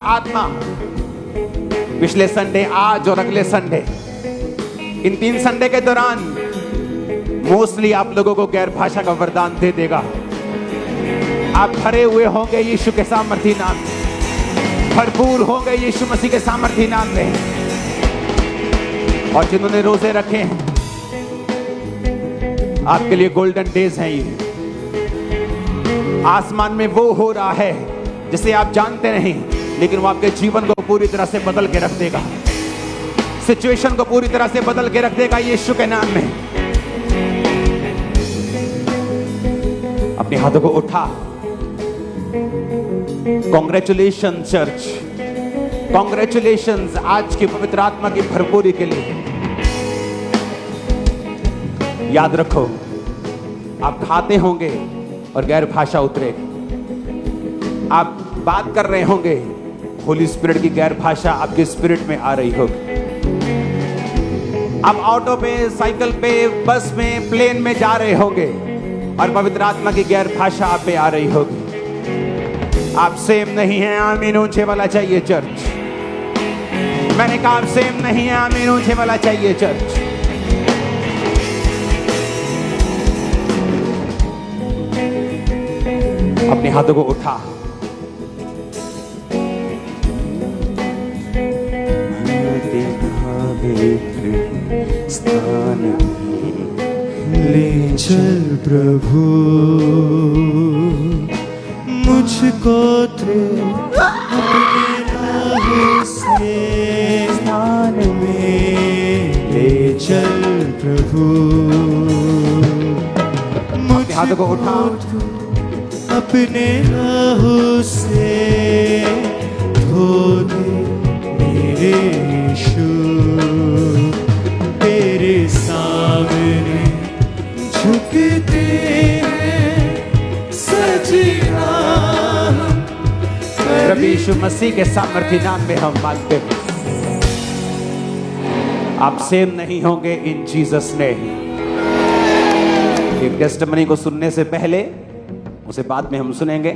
आत्मा। पिछले संडे, आज और अगले संडे, इन 3 संडे के दौरान मोस्टली आप लोगों को गैर भाषा का वरदान दे देगा। आप भरे हुए होंगे यीशु के सामर्थी नाम में, भरपूर होंगे यीशु मसीह के सामर्थी नाम में। और जिन्होंने रोजे रखे हैं, आपके लिए गोल्डन डेज हैं ये। आसमान में वो हो रहा है जिसे आप जानते नहीं, लेकिन वो आपके जीवन को पूरी तरह से बदल के रख देगा। सिचुएशन को पूरी तरह से बदल के रख देगा यीशु के नाम में। अपने हाथों को उठा। कॉन्ग्रेचुलेशन चर्च, कॉन्ग्रेचुलेशन आज की पवित्र आत्मा की भरपूरी के लिए। याद रखो, आप खाते होंगे और गैर भाषा उतरेगी। आप बात कर रहे होंगे, होली स्पिरिट की गैर भाषा आपके स्पिरिट में आ रही होगी। आप ऑटो पे, साइकिल पे, बस में, प्लेन में जा रहे होंगे और पवित्र आत्मा की गैर भाषा आप पे आ रही होगी। आप सेम नहीं हैं, आमीन ऊंचे वाला चाहिए चर्च। मैंने कहा आप सेम नहीं है, आमीन ऊंचे वाला चाहिए चर्च। अपने हाथों को उठा। स्थान ले चल प्रभु, मुझको अपने राह से स्थान में ले चल प्रभु। अपने हाथों को उठा। अपने राहों से धो दे मेरे यीशु, तेरे सामने झुकते हैं सजना। प्रभु यीशु मसीह के सामर्थी नाम में हम मांगते हैं, आप सेम नहीं होंगे इन जीसस ने। एक टेस्टिमनी को सुनने से पहले, उसे बाद में हम सुनेंगे,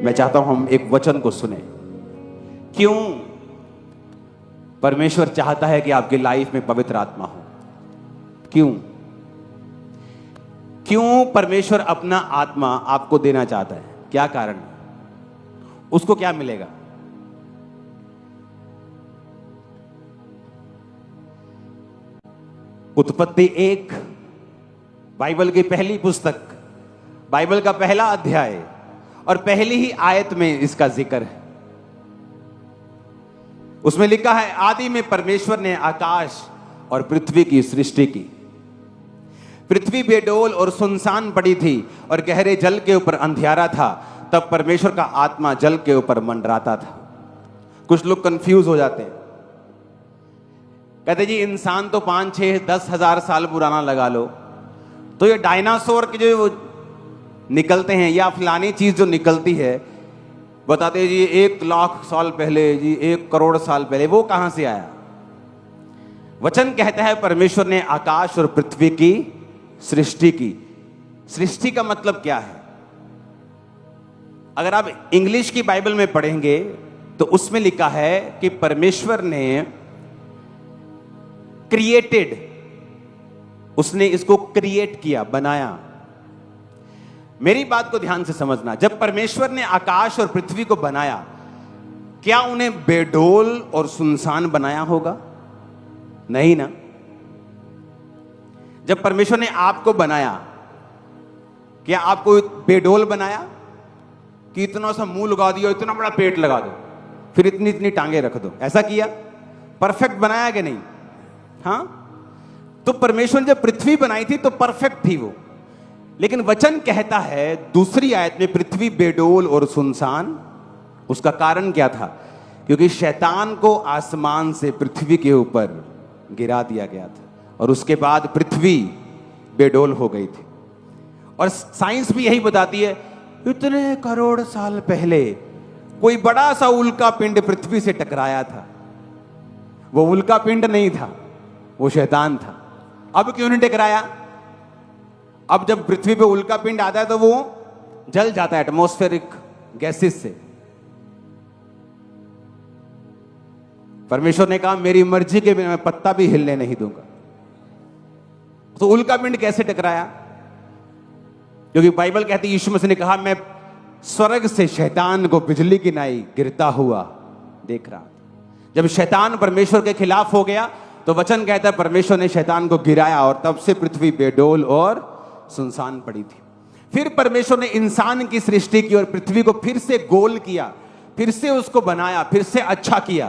मैं चाहता हूं हम एक वचन को सुने। क्यों परमेश्वर चाहता है कि आपकी लाइफ में पवित्र आत्मा हो? क्यों परमेश्वर अपना आत्मा आपको देना चाहता है? क्या कारण है? उसको क्या मिलेगा? उत्पत्ति 1, बाइबल की पहली पुस्तक, बाइबल का पहला अध्याय और पहली ही आयत में इसका जिक्र है। उसमें लिखा है, आदि में परमेश्वर ने आकाश और पृथ्वी की सृष्टि की। पृथ्वी बेडोल और सुनसान पड़ी थी और गहरे जल के ऊपर अंधियारा था। तब परमेश्वर का आत्मा जल के ऊपर मंडराता था। कुछ लोग कंफ्यूज हो जाते हैं, कहते जी इंसान तो 5, 6, 10 हजार साल पुराना लगा लो, तो ये डायनासोर के जो निकलते हैं या फलानी चीज जो निकलती है, बताते जी 1 लाख साल पहले, जी 1 करोड़ साल पहले, वो कहां से आया? वचन कहता है परमेश्वर ने आकाश और पृथ्वी की सृष्टि की। सृष्टि का मतलब क्या है? अगर आप इंग्लिश की बाइबल में पढ़ेंगे तो उसमें लिखा है कि परमेश्वर ने क्रिएटेड, उसने इसको क्रिएट किया, बनाया। मेरी बात को ध्यान से समझना, जब परमेश्वर ने आकाश और पृथ्वी को बनाया, क्या उन्हें बेडोल और सुनसान बनाया होगा? नहीं ना। जब परमेश्वर ने आपको बनाया, क्या आपको बेडोल बनाया कि इतना सा मुंह लगा दिया, इतना बड़ा पेट लगा दो, फिर इतनी इतनी टांगे रख दो? ऐसा किया? परफेक्ट बनाया कि नहीं? हाँ, तो परमेश्वर जब पृथ्वी बनाई थी तो परफेक्ट थी वो। लेकिन वचन कहता है दूसरी आयत में, पृथ्वी बेडोल और सुनसान। उसका कारण क्या था? क्योंकि शैतान को आसमान से पृथ्वी के ऊपर गिरा दिया गया था और उसके बाद पृथ्वी बेडोल हो गई थी। और साइंस भी यही बताती है, इतने करोड़ साल पहले कोई बड़ा सा उल्का पिंड पृथ्वी से टकराया था। वो उल्का पिंड नहीं था, वो शैतान था। अब क्यों नहीं टकराया? अब जब पृथ्वी पे उल्का पिंड आता है तो वो जल जाता है एटमॉस्फेरिक गैसेस से। परमेश्वर ने कहा मेरी मर्जी के बिना मैं पत्ता भी हिलने नहीं दूंगा। तो उल्का पिंड कैसे टकराया? क्योंकि बाइबल कहती है यीशु मसीह ने कहा मैं स्वर्ग से शैतान को बिजली की नाई गिरता हुआ देख रहा था। जब शैतान परमेश्वर के खिलाफ हो गया तो वचन कहता है परमेश्वर ने शैतान को गिराया और तब से पृथ्वी बेडोल और सुनसान पड़ी थी। फिर परमेश्वर ने इंसान की सृष्टि की और पृथ्वी को फिर से गोल किया, फिर से उसको बनाया, फिर से अच्छा किया।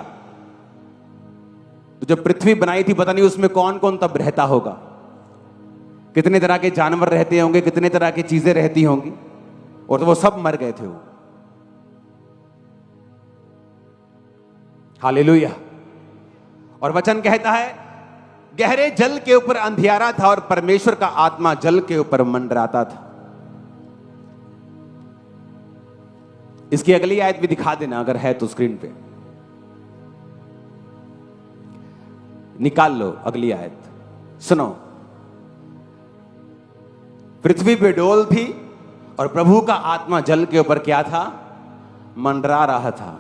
तो जब पृथ्वी बनाई थी पता नहीं उसमें कौन कौन तब रहता होगा, कितने तरह के जानवर रहते होंगे, कितने तरह की चीजें रहती होंगी, और तो वो सब मर गए थे वो। हालेलुया। और वचन कहता है गहरे जल के ऊपर अंधियारा था और परमेश्वर का आत्मा जल के ऊपर मंडराता था। इसकी अगली आयत भी दिखा देना अगर है तो स्क्रीन पे निकाल लो। अगली आयत सुनो। पृथ्वी पे डोल थी और प्रभु का आत्मा जल के ऊपर क्या था? मंडरा रहा था।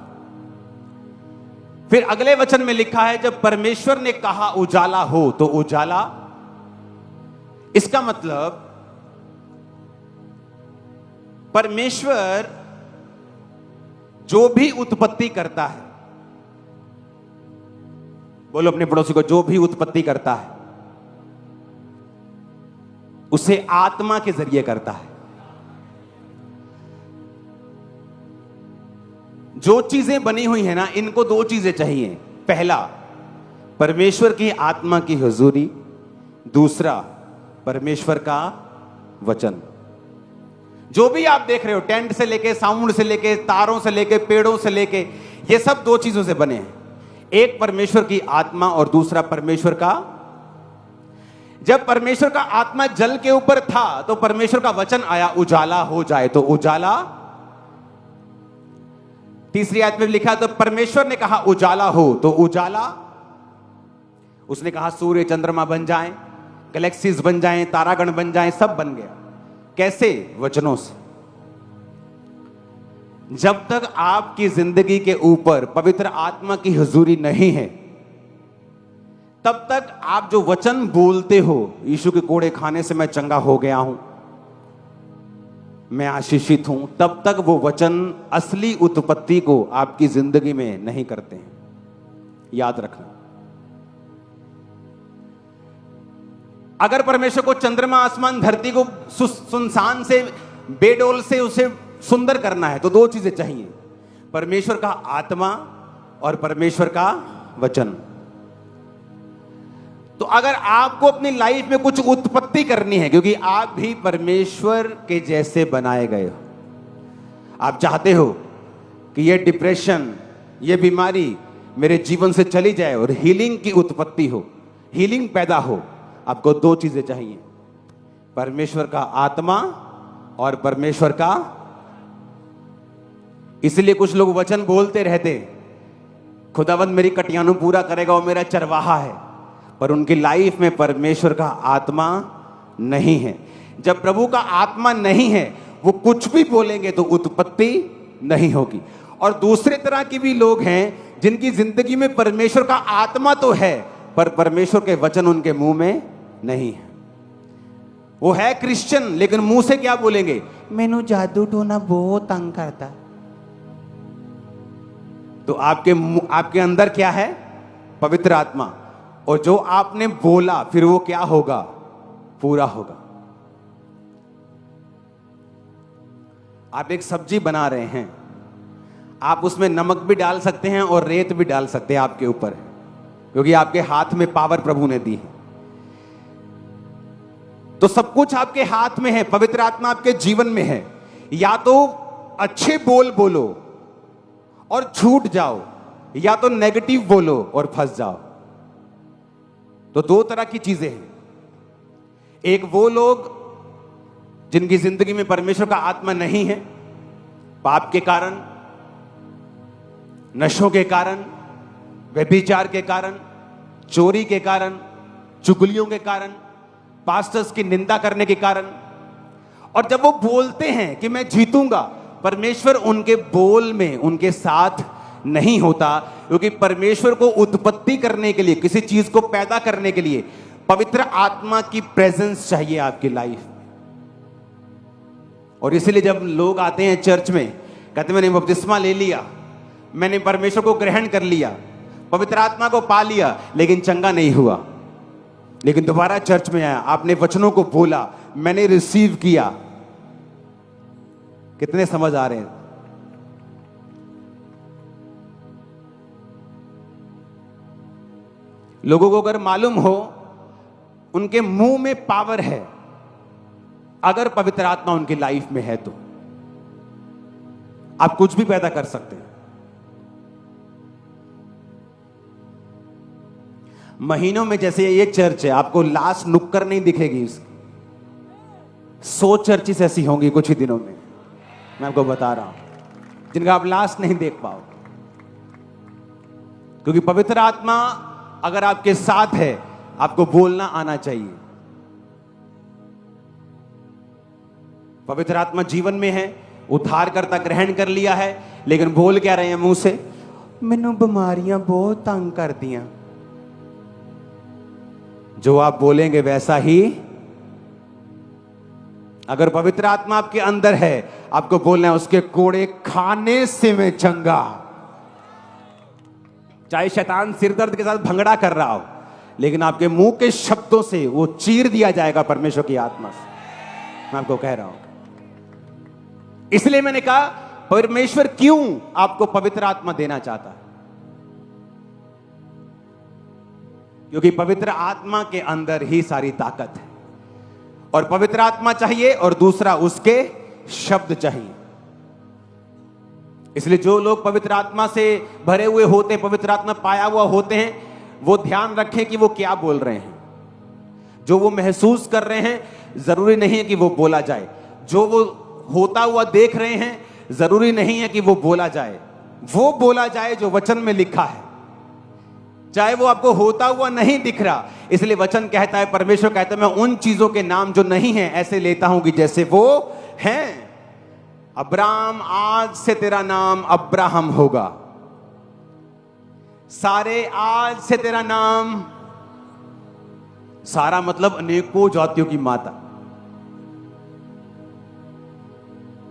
फिर अगले वचन में लिखा है जब परमेश्वर ने कहा उजाला हो तो उजाला। इसका मतलब परमेश्वर जो भी उत्पत्ति करता है, बोलो अपने पड़ोसी को, जो भी उत्पत्ति करता है उसे आत्मा के जरिए करता है। जो चीजें बनी हुई है ना, इनको दो चीजें चाहिए। पहला परमेश्वर की आत्मा की हुजूरी, दूसरा परमेश्वर का वचन। जो भी आप देख रहे हो, टेंट से लेके, साउंड से लेके, तारों से लेके, पेड़ों से लेके, ये सब दो चीजों से बने हैं। एक परमेश्वर की आत्मा और दूसरा परमेश्वर का। जब परमेश्वर का आत्मा जल के ऊपर था तो परमेश्वर का वचन आया उजाला हो जाए तो उजाला। तीसरी आयत में लिखा तो परमेश्वर ने कहा उजाला हो तो उजाला। उसने कहा सूर्य चंद्रमा बन जाएं, गैलेक्सीज बन जाएं, तारागण बन जाएं, सब बन गया। कैसे? वचनों से। जब तक आपकी जिंदगी के ऊपर पवित्र आत्मा की हुजूरी नहीं है तब तक आप जो वचन बोलते हो, यीशु के कोड़े खाने से मैं चंगा हो गया हूं, मैं आशीषित हूं, तब तक वो वचन असली उत्पत्ति को आपकी जिंदगी में नहीं करते हैं। याद रखना। अगर परमेश्वर को चंद्रमा, आसमान, धरती को सुनसान से, बेडोल से उसे सुंदर करना है तो दो चीजें चाहिए, परमेश्वर का आत्मा और परमेश्वर का वचन। तो अगर आपको अपनी लाइफ में कुछ उत्पत्ति करनी है, क्योंकि आप भी परमेश्वर के जैसे बनाए गए हो, आप चाहते हो कि ये डिप्रेशन, ये बीमारी मेरे जीवन से चली जाए और हीलिंग की उत्पत्ति हो, हीलिंग पैदा हो, आपको दो चीजें चाहिए, परमेश्वर का आत्मा और परमेश्वर का। इसलिए कुछ लोग वचन बोलते रहते, खुदावंद मेरी कटियानु पूरा करेगा, वो मेरा चरवाहा है, पर उनकी लाइफ में परमेश्वर का आत्मा नहीं है। जब प्रभु का आत्मा नहीं है, वो कुछ भी बोलेंगे तो उत्पत्ति नहीं होगी। और दूसरे तरह के भी लोग हैं जिनकी जिंदगी में परमेश्वर का आत्मा तो है पर परमेश्वर के वचन उनके मुंह में नहीं है। वो है क्रिश्चियन लेकिन मुंह से क्या बोलेंगे? मैनू जादू टोना बहुत तंग करता। तो आपके अंदर क्या है? पवित्र आत्मा। और जो आपने बोला फिर वो क्या होगा? पूरा होगा। आप एक सब्जी बना रहे हैं, आप उसमें नमक भी डाल सकते हैं और रेत भी डाल सकते हैं, आपके ऊपर है, क्योंकि आपके हाथ में पावर प्रभु ने दी है। तो सब कुछ आपके हाथ में है, पवित्र आत्मा आपके जीवन में है। या तो अच्छे बोल बोलो और छूट जाओ, या तो नेगेटिव बोलो और फंस जाओ। तो दो तरह की चीजें हैं। एक वो लोग जिनकी जिंदगी में परमेश्वर का आत्मा नहीं है, पाप के कारण, नशों के कारण, व्यभिचार के कारण, चोरी के कारण, चुगलियों के कारण, पास्टर्स की निंदा करने के कारण। और जब वो बोलते हैं कि मैं जीतूंगा, परमेश्वर उनके बोल में उनके साथ नहीं होता, क्योंकि परमेश्वर को उत्पत्ति करने के लिए, किसी चीज को पैदा करने के लिए पवित्र आत्मा की प्रेजेंस चाहिए आपकी लाइफ में। और इसलिए जब लोग आते हैं चर्च में, कहते मैंने बपतिस्मा ले लिया, मैंने परमेश्वर को ग्रहण कर लिया, पवित्र आत्मा को पा लिया, लेकिन चंगा नहीं हुआ, लेकिन दोबारा चर्च में आया, आपने वचनों को बोला, मैंने रिसीव किया। कितने समझ आ रहे हैं? लोगों को अगर मालूम हो उनके मुंह में पावर है, अगर पवित्र आत्मा उनकी लाइफ में है तो आप कुछ भी पैदा कर सकते हैं। महीनों में, जैसे ये चर्च है, आपको लास्ट नुक्कड़ नहीं दिखेगी इसकी। 100 चर्चेस ऐसी होंगी कुछ ही दिनों में, मैं आपको बता रहा हूं, जिनका आप लास्ट नहीं देख पाओ। क्योंकि पवित्र आत्मा अगर आपके साथ है, आपको बोलना आना चाहिए। पवित्र आत्मा जीवन में है, उद्धारकर्ता ग्रहण कर लिया है, लेकिन बोल क्या रहे हैं मुंह से? मैनू बीमारियां बहुत तंग कर दियां। जो आप बोलेंगे वैसा ही, अगर पवित्र आत्मा आपके अंदर है, आपको बोलना है उसके कोड़े खाने से मैं चंगा। चाहे शैतान सिरदर्द के साथ भंगड़ा कर रहा हो, लेकिन आपके मुंह के शब्दों से वो चीर दिया जाएगा परमेश्वर की आत्मा से। मैं आपको कह रहा हूं, इसलिए मैंने कहा परमेश्वर क्यों आपको पवित्र आत्मा देना चाहता है, क्योंकि पवित्र आत्मा के अंदर ही सारी ताकत है। और पवित्र आत्मा चाहिए, और दूसरा उसके शब्द चाहिए। इसलिए जो लोग पवित्र आत्मा से भरे हुए होते हैं, पवित्र आत्मा पाया हुआ होते हैं, वो ध्यान रखें कि वो क्या बोल रहे हैं। जो वो महसूस कर रहे हैं, जरूरी नहीं है कि वो बोला जाए। जो वो होता हुआ देख रहे हैं, जरूरी नहीं है कि वो बोला जाए। वो बोला जाए जो वचन में लिखा है, चाहे वो आपको होता हुआ नहीं दिख रहा। इसलिए वचन कहता है, परमेश्वर कहता है, मैं उन चीजों के नाम जो नहीं है ऐसे लेता हूं कि जैसे वो हैं। अब्राहम, आज से तेरा नाम अब्राहम होगा। सारे, आज से तेरा नाम सारा, मतलब अनेकों जातियों की माता।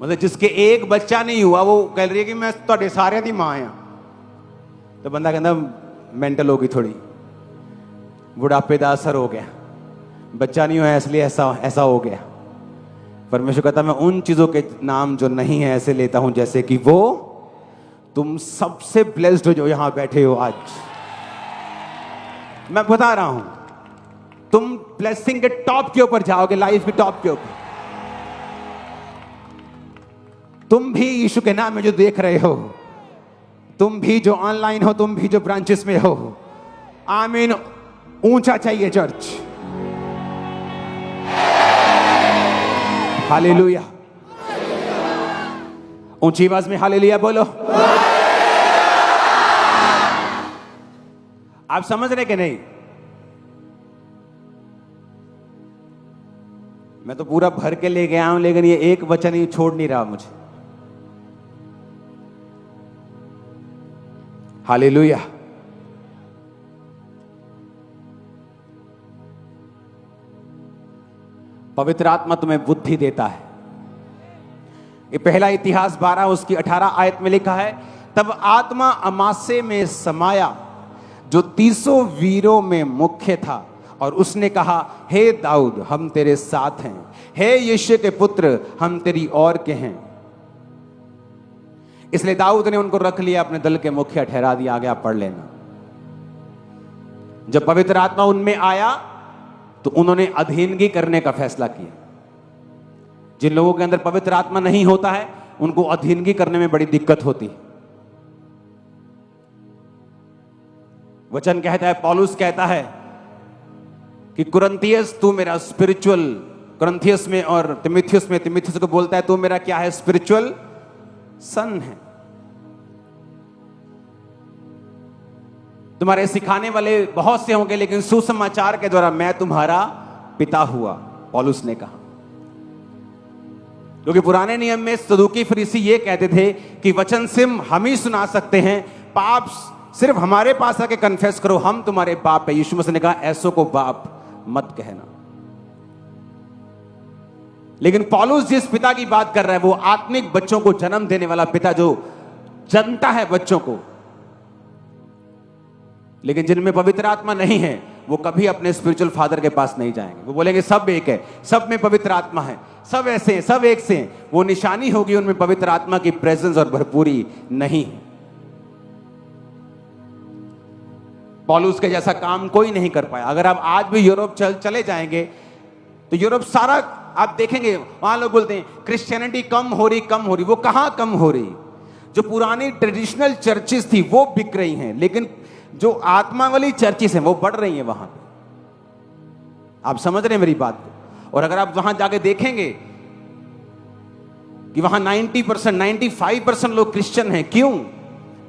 मतलब जिसके एक बच्चा नहीं हुआ, वो कह रही है कि मैं तो सारे दी मां आ। तो बंदा कहता मेंटल होगी थोड़ी, बुढ़ापे का असर हो गया, बच्चा नहीं हुआ इसलिए ऐसा हो गया। परमेश्वर कहता मैं उन चीजों के नाम जो नहीं है ऐसे लेता हूं जैसे कि वो तुम सबसे ब्लेस्ड हो जो यहां बैठे हो आज। मैं बता रहा हूं, तुम ब्लेसिंग के टॉप के ऊपर जाओगे, लाइफ के टॉप के ऊपर। तुम भी यीशु के नाम में जो देख रहे हो, तुम भी जो ऑनलाइन हो, तुम भी जो ब्रांचेस में हो, आमीन। ऊंचा चाहिए चर्च। हालेलुया। ऊंची आवाज में हालेलुया बोलो। आप समझ रहे कि नहीं? मैं तो पूरा भर के ले गया हूं, लेकिन ये एक वचन ही छोड़ नहीं रहा मुझे। हालेलुया। पवित्र आत्मा तुम्हें बुद्धि देता है। ये पहला इतिहास 12 उसकी 18 आयत में लिखा है, तब आत्मा अमासे में समाया जो 300 वीरों में मुख्य था, और उसने कहा, हे दाऊद हम तेरे साथ हैं, हे यिशै के पुत्र हम तेरी ओर के हैं। इसलिए दाऊद ने उनको रख लिया, अपने दल के मुखिया ठहरा दिया। आगे आप पढ़ लेना। जब पवित्र आत्मा उनमें आया तो उन्होंने अधीनगी करने का फैसला किया। जिन लोगों के अंदर पवित्र आत्मा नहीं होता है, उनको अधीनगी करने में बड़ी दिक्कत होती है। वचन कहता है, पौलुस कहता है कि कुरिन्थियस तू मेरा स्पिरिचुअल, कुरिन्थियस में और तिमुथियुस में, तिमुथियुस को बोलता है तू मेरा क्या है? स्पिरिचुअल सन है। तुम्हारे सिखाने वाले बहुत से होंगे, लेकिन सुसमाचार के द्वारा मैं तुम्हारा पिता हुआ, पौलुस ने कहा। क्योंकि पुराने नियम में सदूकी फरीसी ये कहते थे कि वचन सिर्फ हम ही सुना सकते हैं, पाप सिर्फ हमारे पास आके कन्फेस करो, हम तुम्हारे बाप है। यीशु मसीह ने कहा ऐसों को बाप मत कहना। लेकिन पौलुस जिस पिता की बात कर रहा है वो आत्मिक बच्चों को जन्म देने वाला पिता, जो जनता है बच्चों को। लेकिन जिनमें पवित्र आत्मा नहीं है वो कभी अपने स्पिरिचुअल फादर के पास नहीं जाएंगे। वो बोलेंगे सब एक है, सब में पवित्र आत्मा है, सब ऐसे हैं, सब एक से हैं। वो निशानी होगी उनमें पवित्र आत्मा की प्रेजेंस और भरपूरी नहीं है। पौलुस के जैसा काम कोई नहीं कर पाया। अगर आप आज भी यूरोप चले जाएंगे तो यूरोप सारा आप देखेंगे, वहां लोग बोलते हैं क्रिश्चियनिटी कम हो रही। वो कहां कम हो रही? जो पुरानी ट्रेडिशनल चर्चेस थी वो बिक रही हैं, लेकिन जो आत्मा वाली चर्चेस हैं वो बढ़ रही हैं वहां पे। आप समझ रहे हैं मेरी बात को? और अगर आप वहां जाके देखेंगे कि वहां 90% 95% लोग क्रिश्चियन हैं। क्यों?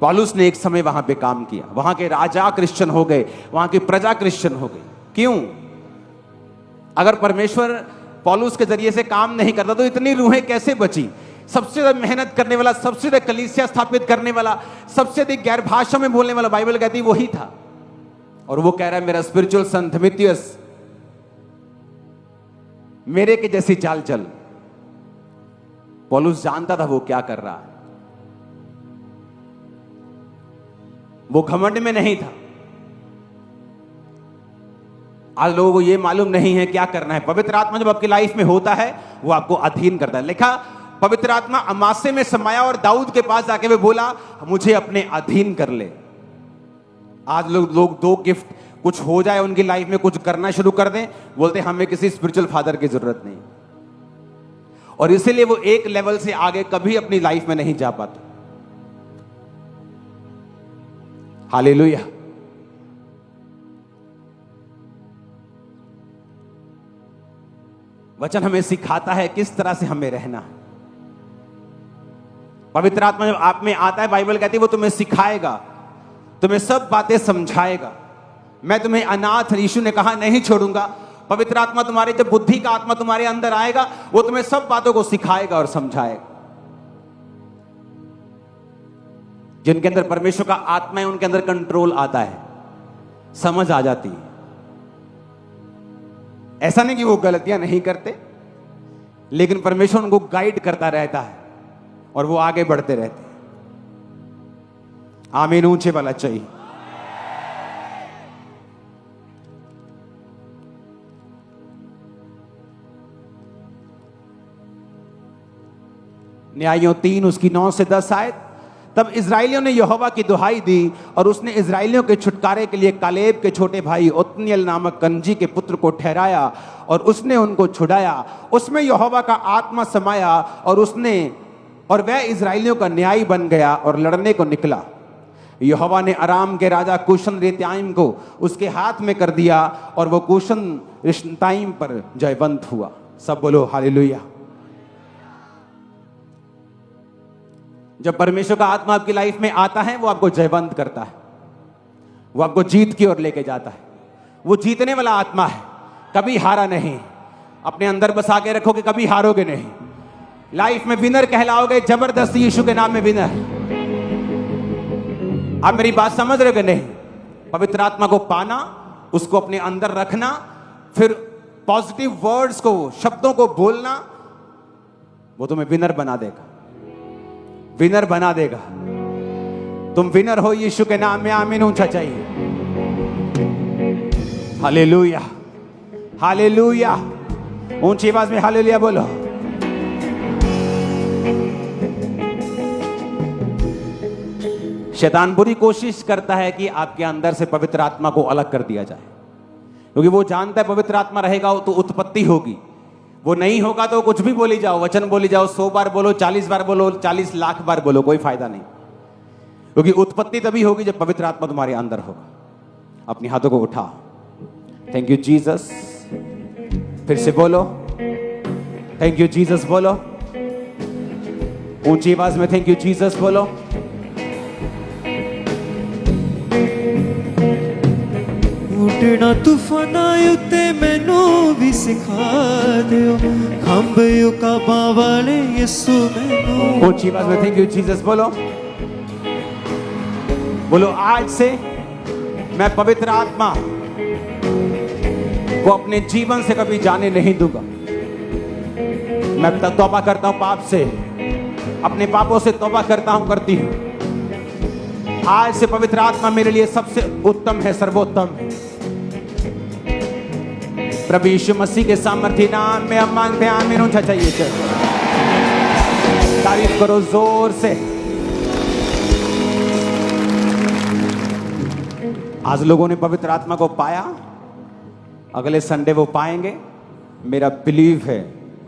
पौलुस ने एक समय वहां पे काम किया, वहां के राजा क्रिश्चियन हो गए, वहां की प्रजा क्रिश्चियन हो गई। क्यों? अगर परमेश्वर पौलुस के जरिए से काम नहीं करता तो इतनी रूहें कैसे बची? सबसे ज्यादा मेहनत करने वाला, सबसे ज्यादा कलीसिया स्थापित करने वाला, सबसे अधिक गैर भाषा में बोलने वाला, बाइबल कहती है वही था। और वो कह रहा है मेरा स्पिरिचुअल सन थिमिथियुस मेरे के जैसी चाल चल। पौलुस जानता था वो क्या कर रहा है, वो घमंड में नहीं था। आज लोगों को ये मालूम नहीं है क्या करना है। पवित्र आत्मा जब आपकी लाइफ में होता है वो आपको अधीन करता है। लिखा पवित्र आत्मा अमासे में समाया और दाऊद के पास जाके वे बोला मुझे अपने अधीन कर ले। आज लोग दो गिफ्ट कुछ हो जाए उनकी लाइफ में, कुछ करना शुरू कर दें, बोलते हमें किसी स्पिरिचुअल फादर की जरूरत नहीं, और इसीलिए वो एक लेवल से आगे कभी अपनी लाइफ में नहीं जा पाते। हालेलुया। वचन हमें सिखाता है किस तरह से हमें रहना है। पवित्र आत्मा जब आप में आता है, बाइबल कहती है वो तुम्हें सिखाएगा, तुम्हें सब बातें समझाएगा। मैं तुम्हें अनाथ, यीशु ने कहा, नहीं छोड़ूंगा। पवित्र आत्मा तुम्हारे, जब बुद्धि का आत्मा तुम्हारे अंदर आएगा वो तुम्हें सब बातों को सिखाएगा और समझाएगा। जिनके अंदर परमेश्वर का आत्मा है उनके अंदर कंट्रोल आता है, समझ आ जाती है। ऐसा नहीं कि वो गलतियां नहीं करते, लेकिन परमेश्वर उनको गाइड करता रहता है और वो आगे बढ़ते रहते हैं। आमीन। ऊंचे वाला चाहिए। न्यायों 3 उसकी 9 से 10 आयत। तब इजराइलियों ने यहोवा की दुहाई दी और उसने इजराइलियों के छुटकारे के लिए कालेब के छोटे भाई ओत्निएल नामक कनजी के पुत्र को ठहराया और उसने उनको छुड़ाया। उसमें यहोवा का आत्मा समाया और वह इजराइलियों का न्यायी बन गया और लड़ने को निकला। यहोवा ने अराम के राजा कूशन रेताइम को उसके हाथ में कर दिया और वो कूशन रिश्ताइम पर जयवंत हुआ। सब बोलो हालेलुया। जब परमेश्वर का आत्मा आपकी लाइफ में आता है वो आपको जयवंत करता है, वो आपको जीत की ओर लेके जाता है। वो जीतने वाला आत्मा है, कभी हारा नहीं। अपने अंदर बसा के रखोगे, कभी हारोगे नहीं। लाइफ में विनर कहलाओगे, जबरदस्ती यीशु के नाम में विनर। आप मेरी बात समझ रहे हो कि नहीं? पवित्र आत्मा को पाना, उसको अपने अंदर रखना, फिर पॉजिटिव वर्ड्स को, शब्दों को बोलना, वो तुम्हें विनर बना देगा, विनर बना देगा। तुम विनर हो यीशु के नाम में। आमीन। ऊंचा चाहिए। Hallelujah, hallelujah. ऊंची आवाज में हालेलुया बोलो। शैतान बुरी कोशिश करता है कि आपके अंदर से पवित्र आत्मा को अलग कर दिया जाए, क्योंकि वो जानता है पवित्र आत्मा रहेगा तो उत्पत्ति होगी, वो नहीं होगा तो कुछ भी बोली जाओ, वचन बोली जाओ, 100 बार बोलो, 40 बार बोलो, 40 लाख बार बोलो, कोई फायदा नहीं। क्योंकि उत्पत्ति तभी होगी जब पवित्र आत्मा तुम्हारे अंदर होगा। अपने हाथों को उठा। Thank you Jesus. फिर से बोलो थैंक यू जीसस। बोलो ऊंची आवाज में थैंक यू जीसस बोलो। उड़ना तूफाना उत्ते मैनू भी सिखा दियो, खंभे का बावाले यीशु मैनू। ऊंची आवाज में थैंक यू जीसस बोलो। बोलो आज से मैं पवित्र आत्मा को अपने जीवन से कभी जाने नहीं दूंगा। मैं तौबा करता हूं पाप से, अपने पापों से तौबा करता हूं, करती हूं। आज से पवित्र आत्मा मेरे लिए सबसे उत्तम है, सर्वोत्तम है। प्रभु यीशु मसीह के सामर्थ्य नाम में हम मांगते हैं, आमीन। ऊंचा चाहिए, तारीफ करो जोर से। आज लोगों ने पवित्र आत्मा को पाया, अगले संडे वो पाएंगे। मेरा बिलीव है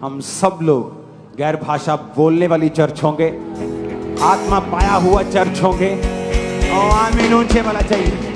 हम सब लोग गैर भाषा बोलने वाली चर्च होंगे, आत्मा पाया हुआ चर्च होंगे। आमीन। ऊंचे वाला चाहिए।